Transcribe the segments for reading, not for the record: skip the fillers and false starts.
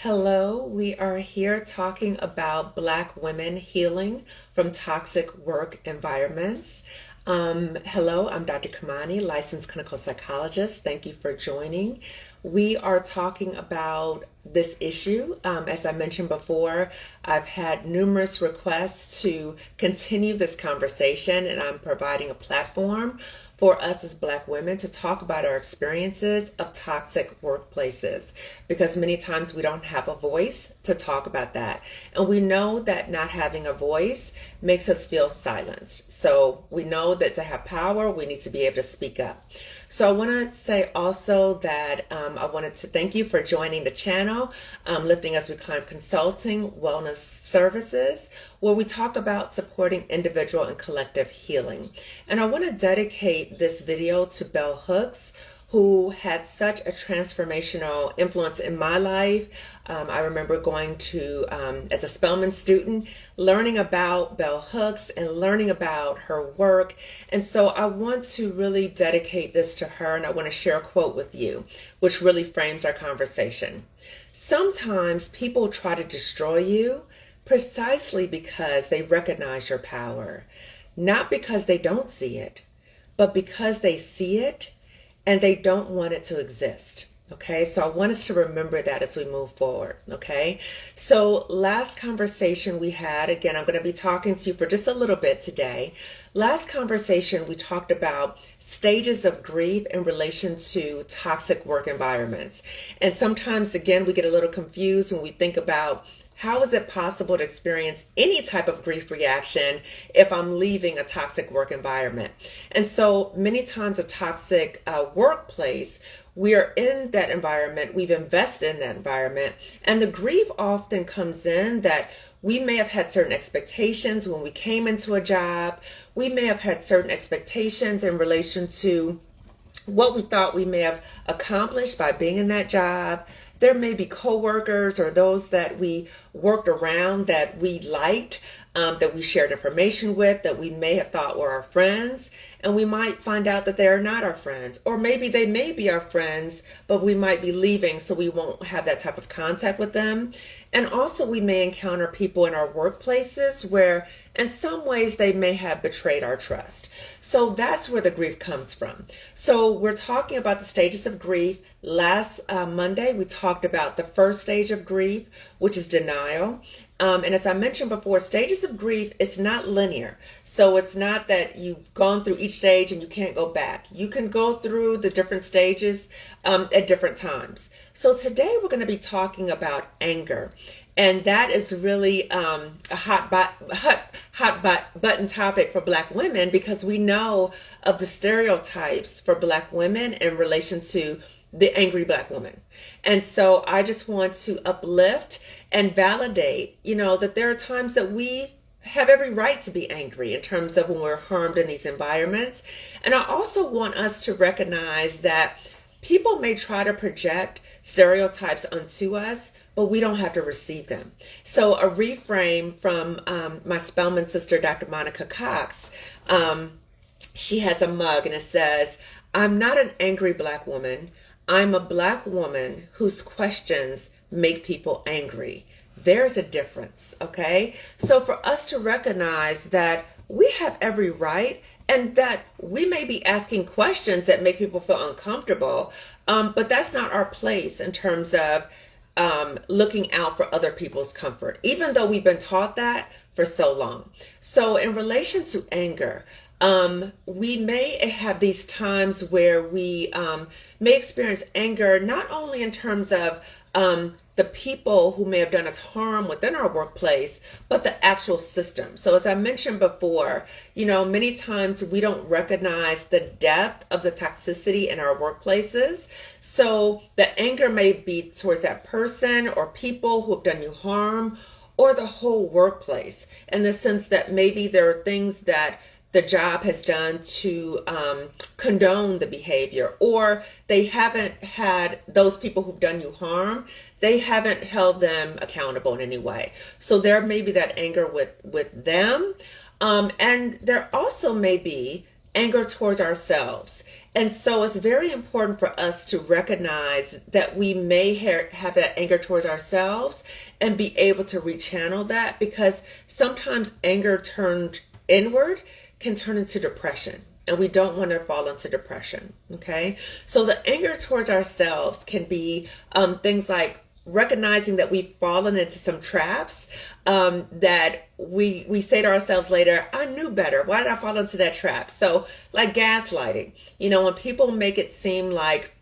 Hello, we are here talking about Black women healing from toxic work environments. Hello, I'm Dr. Kamani, licensed clinical psychologist. Thank you for joining. We are talking about this issue. As I mentioned before, I've had numerous requests to continue this conversation, and I'm providing a platform for us as Black women to talk about our experiences of toxic workplaces, because many times we don't have a voice to talk about that. And we know that not having a voice makes us feel silenced. So we know that to have power, we need to be able to speak up. So I want to say also that I wanted to thank you for joining the channel, Lifting as We Climb Consulting Wellness Services, where we talk about supporting individual and collective healing. And I want to dedicate this video to Bell Hooks, who had such a transformational influence in my life. I remember going to, as a Spelman student, learning about Bell Hooks and learning about her work. And so I want to really dedicate this to her, and I want to share a quote with you, which really frames our conversation. Sometimes people try to destroy you precisely because they recognize your power, not because they don't see it, but because they see it and they don't want it to exist. Okay, so I want us to remember that as we move forward. Okay, so last conversation we had, again, I'm going to be talking to you for just a little bit today. Last conversation, we talked about stages of grief in relation to toxic work environments. And sometimes, again, we get a little confused when we think about how is it possible to experience any type of grief reaction if I'm leaving a toxic work environment? And so many times a toxic workplace, we are in that environment, we've invested in that environment, and the grief often comes in that we may have had certain expectations when we came into a job. We may have had certain expectations in relation to what we thought we may have accomplished by being in that job. There may be coworkers or those that we worked around that we liked, that we shared information with, that we may have thought were our friends, and we might find out that they are not our friends. Or maybe they may be our friends, but we might be leaving, so we won't have that type of contact with them. And also we may encounter people in our workplaces where in some ways they may have betrayed our trust. So that's where the grief comes from. So we're talking about the stages of grief. Last Monday, we talked about the first stage of grief, which is denial. And as I mentioned before, stages of grief, it's not linear. So it's not that you've gone through each stage and you can't go back. You can go through the different stages at different times. So today we're going to be talking about anger. And that is really a hot button topic for Black women, because we know of the stereotypes for Black women in relation to the angry Black woman. And so I just want to uplift and validate, that there are times that we have every right to be angry in terms of when we're harmed in these environments. And I also want us to recognize that people may try to project stereotypes onto us, but we don't have to receive them. So a reframe from my Spelman sister, Dr. Monica Cox, she has a mug and it says, "I'm not an angry Black woman. I'm a Black woman whose questions make people angry." There's a difference, okay? So for us to recognize that we have every right and that we may be asking questions that make people feel uncomfortable, but that's not our place in terms of looking out for other people's comfort, even though we've been taught that for so long. So in relation to anger, we may have these times where we may experience anger, not only in terms of the people who may have done us harm within our workplace, but the actual system. So as I mentioned before, many times we don't recognize the depth of the toxicity in our workplaces. So the anger may be towards that person or people who have done you harm, or the whole workplace, in the sense that maybe there are things that the job has done to condone the behavior, or they haven't had those people who've done you harm, they haven't held them accountable in any way. So there may be that anger with them. And there also may be anger towards ourselves. And so it's very important for us to recognize that we may have that anger towards ourselves and be able to rechannel that, because sometimes anger turned inward can turn into depression. And we don't want to fall into depression, okay? So the anger towards ourselves can be things like recognizing that we've fallen into some traps, that we say to ourselves later, I knew better. Why did I fall into that trap? So like gaslighting, when people make it seem like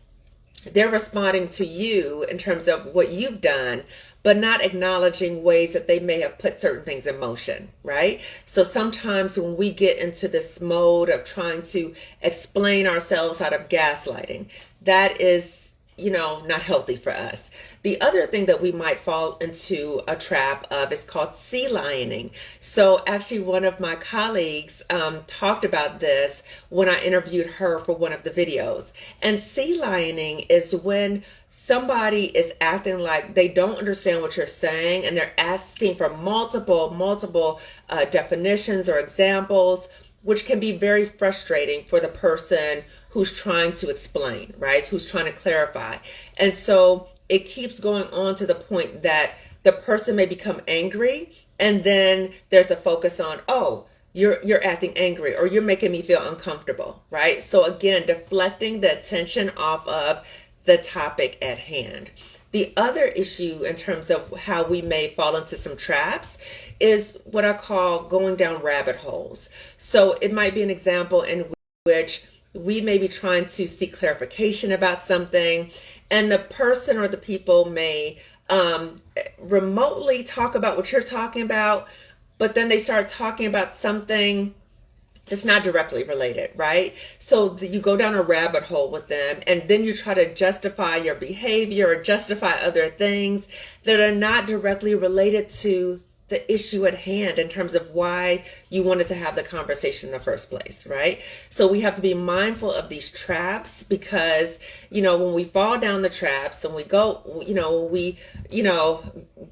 they're responding to you in terms of what you've done, but not acknowledging ways that they may have put certain things in motion, right? So sometimes when we get into this mode of trying to explain ourselves out of gaslighting, that is, not healthy for us. The other thing that we might fall into a trap of is called sea lioning. So actually one of my colleagues talked about this when I interviewed her for one of the videos. And sea lioning is when somebody is acting like they don't understand what you're saying, and they're asking for multiple definitions or examples, which can be very frustrating for the person who's trying to explain, right? Who's trying to clarify. And so it keeps going on to the point that the person may become angry, and then there's a focus on, oh, you're acting angry, or you're making me feel uncomfortable, right? So again, deflecting the attention off of the topic at hand. The other issue in terms of how we may fall into some traps is what I call going down rabbit holes. So it might be an example in which we may be trying to seek clarification about something, and the person or the people may remotely talk about what you're talking about, but then they start talking about something that's not directly related, right? So you go down a rabbit hole with them, and then you try to justify your behavior or justify other things that are not directly related to the issue at hand in terms of why you wanted to have the conversation in the first place, right? So we have to be mindful of these traps, because, when we fall down the traps and we go, we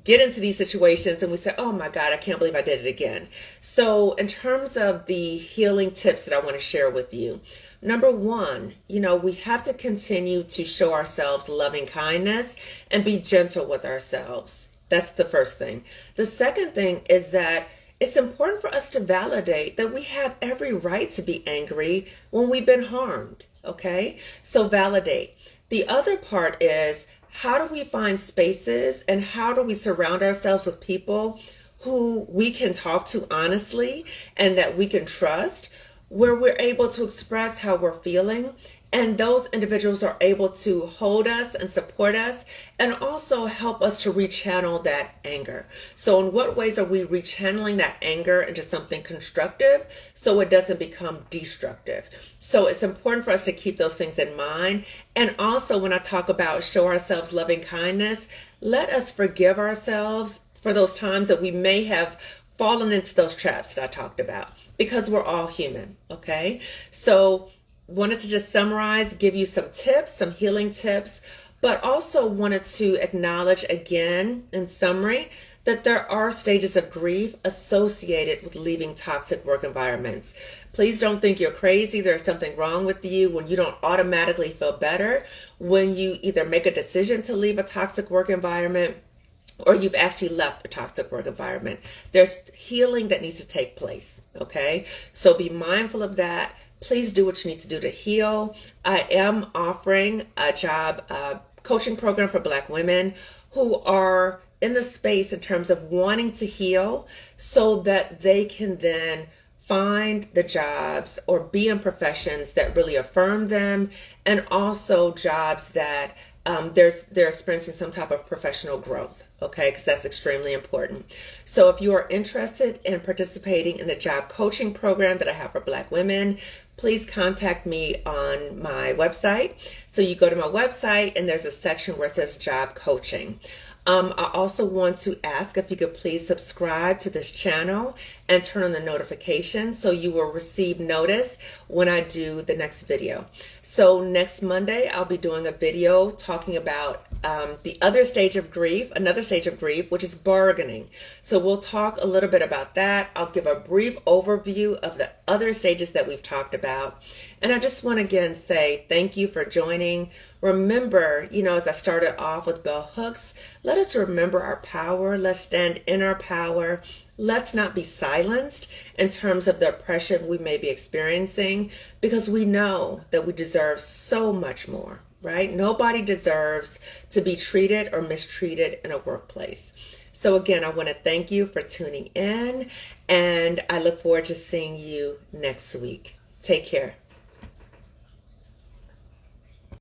get into these situations and we say, oh my God, I can't believe I did it again. So in terms of the healing tips that I want to share with you, number one, we have to continue to show ourselves loving kindness and be gentle with ourselves. That's the first thing. The second thing is that it's important for us to validate that we have every right to be angry when we've been harmed, okay? So validate. The other part is, how do we find spaces and how do we surround ourselves with people who we can talk to honestly and that we can trust, where we're able to express how we're feeling, and those individuals are able to hold us and support us and also help us to rechannel that anger. So in what ways are we rechanneling that anger into something constructive so it doesn't become destructive? So it's important for us to keep those things in mind. And also, when I talk about show ourselves loving kindness, let us forgive ourselves for those times that we may have fallen into those traps that I talked about, because we're all human, okay? So wanted to just summarize, give you some tips, some healing tips, but also wanted to acknowledge again, in summary, that there are stages of grief associated with leaving toxic work environments. Please don't think you're crazy. There's something wrong with you when you don't automatically feel better when you either make a decision to leave a toxic work environment or you've actually left a toxic work environment. There's healing that needs to take place, okay? So be mindful of that. Please do what you need to do to heal. I am offering a job coaching program for Black women who are in the space in terms of wanting to heal so that they can then find the jobs or be in professions that really affirm them, and also jobs that they're experiencing some type of professional growth, okay, because that's extremely important. So if you are interested in participating in the job coaching program that I have for Black women, please contact me on my website. So you go to my website and there's a section where it says job coaching. I also want to ask if you could please subscribe to this channel and turn on the notifications so you will receive notice when I do the next video. So next Monday, I'll be doing a video talking about the other stage of grief, another stage of grief, which is bargaining. So we'll talk a little bit about that. I'll give a brief overview of the other stages that we've talked about. And I just want to again say thank you for joining. Remember, as I started off with bell hooks, let us remember our power. Let's stand in our power. Let's not be silenced in terms of the oppression we may be experiencing, because we know that we deserve so much more, right? Nobody deserves to be treated or mistreated in a workplace. So again, I want to thank you for tuning in, and I look forward to seeing you next week. Take care.